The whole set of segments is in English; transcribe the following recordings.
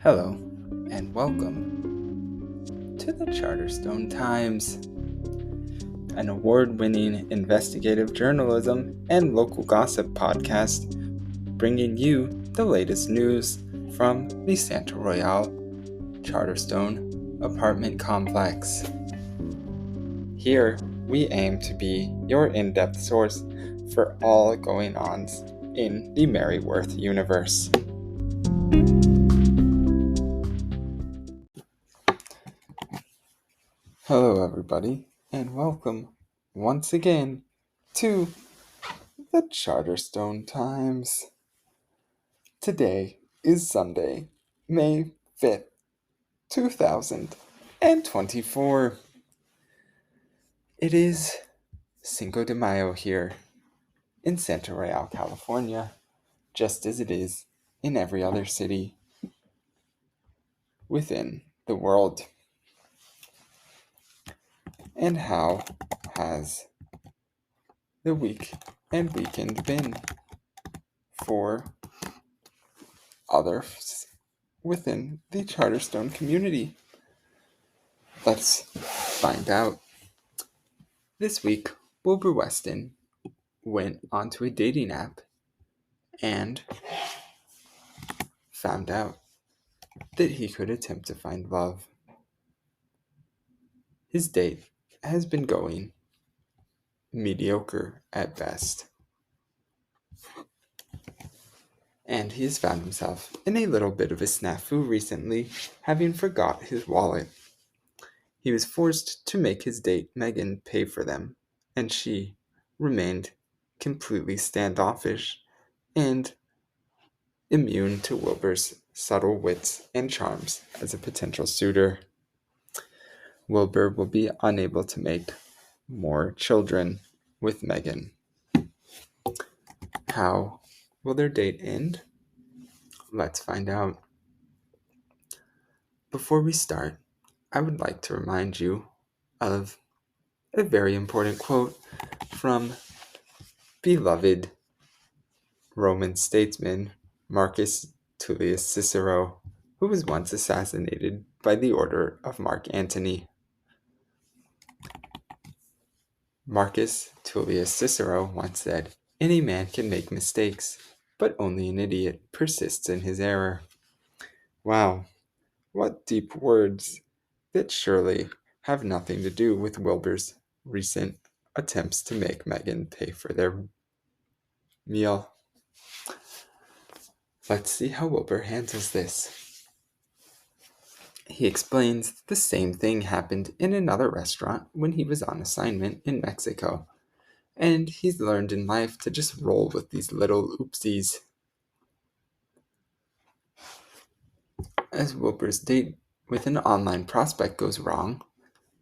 Hello, and welcome to the Charterstone Times, an award-winning investigative journalism and local gossip podcast, bringing you the latest news from the Santa Royale Charterstone apartment complex. Here, we aim to be your in-depth source for all going-ons in the Merryworth universe. Hello everybody, and welcome once again to the Charterstone Times. Today is Sunday, May 5th, 2024. It is Cinco de Mayo here in Santa Royale, California, just as it is in every other city within the world. And how has the week and weekend been for others within the Charterstone community? Let's find out. This week, Wilbur Weston went onto a dating app and found out that he could attempt to find love. His date has been going mediocre at best, and he has found himself in a little bit of a snafu recently, having forgot his wallet. He was forced to make his date Megan pay for them, and she remained completely standoffish and immune to Wilbur's subtle wits and charms as a potential suitor. Wilbur will be unable to make more children with Megan. How will their date end? Let's find out. Before we start, I would like to remind you of a very important quote from beloved Roman statesman Marcus Tullius Cicero, who was once assassinated by the order of Mark Antony. Marcus Tullius Cicero once said, "Any man can make mistakes, but only an idiot persists in his error." Wow, what deep words that surely have nothing to do with Wilbur's recent attempts to make Megan pay for their meal. Let's see how Wilbur handles this. He explains the same thing happened in another restaurant when he was on assignment in Mexico, and he's learned in life to just roll with these little oopsies. As Wilbur's date with an online prospect goes wrong,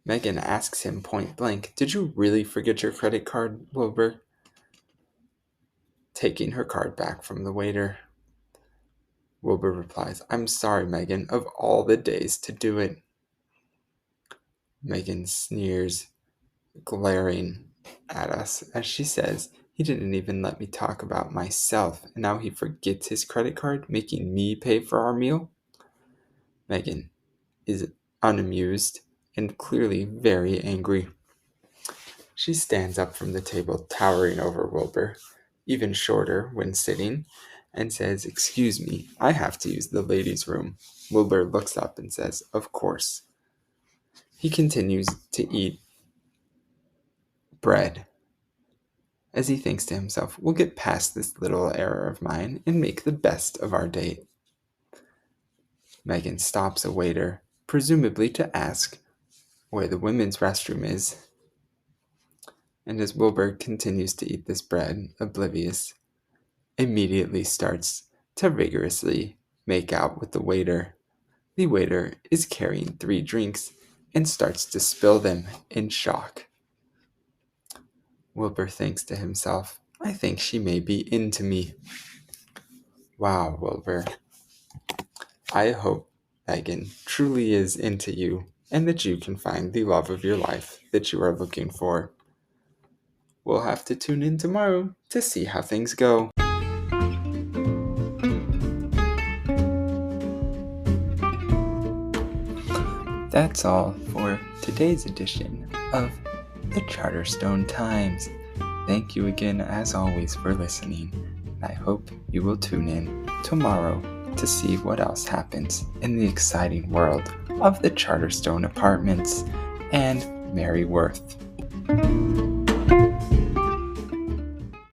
Megan asks him point blank, "Did you really forget your credit card, Wilbur?" Taking her card back from the waiter. Wilbur replies, "I'm sorry, Megan, of all the days to do it." Megan sneers, glaring at us as she says, "He didn't even let me talk about myself, and now he forgets his credit card, making me pay for our meal?" Megan is unamused and clearly very angry. She stands up from the table, towering over Wilbur, even shorter when sitting, and says, "Excuse me, I have to use the ladies' room." Wilbur looks up and says, "Of course." He continues to eat bread as he thinks to himself, "We'll get past this little error of mine and make the best of our date." Megan stops a waiter, presumably to ask where the women's restroom is. And as Wilbur continues to eat this bread, oblivious, immediately starts to rigorously make out with the waiter. The waiter is carrying 3 drinks and starts to spill them in shock. Wilbur thinks to himself, "I think she may be into me." Wow, Wilbur. I hope Megan truly is into you and that you can find the love of your life that you are looking for. We'll have to tune in tomorrow to see how things go. that's all for today's edition of the Charterstone Times. Thank you again, as always, for listening. I hope you will tune in tomorrow to see what else happens in the exciting world of the Charterstone Apartments and Mary Worth.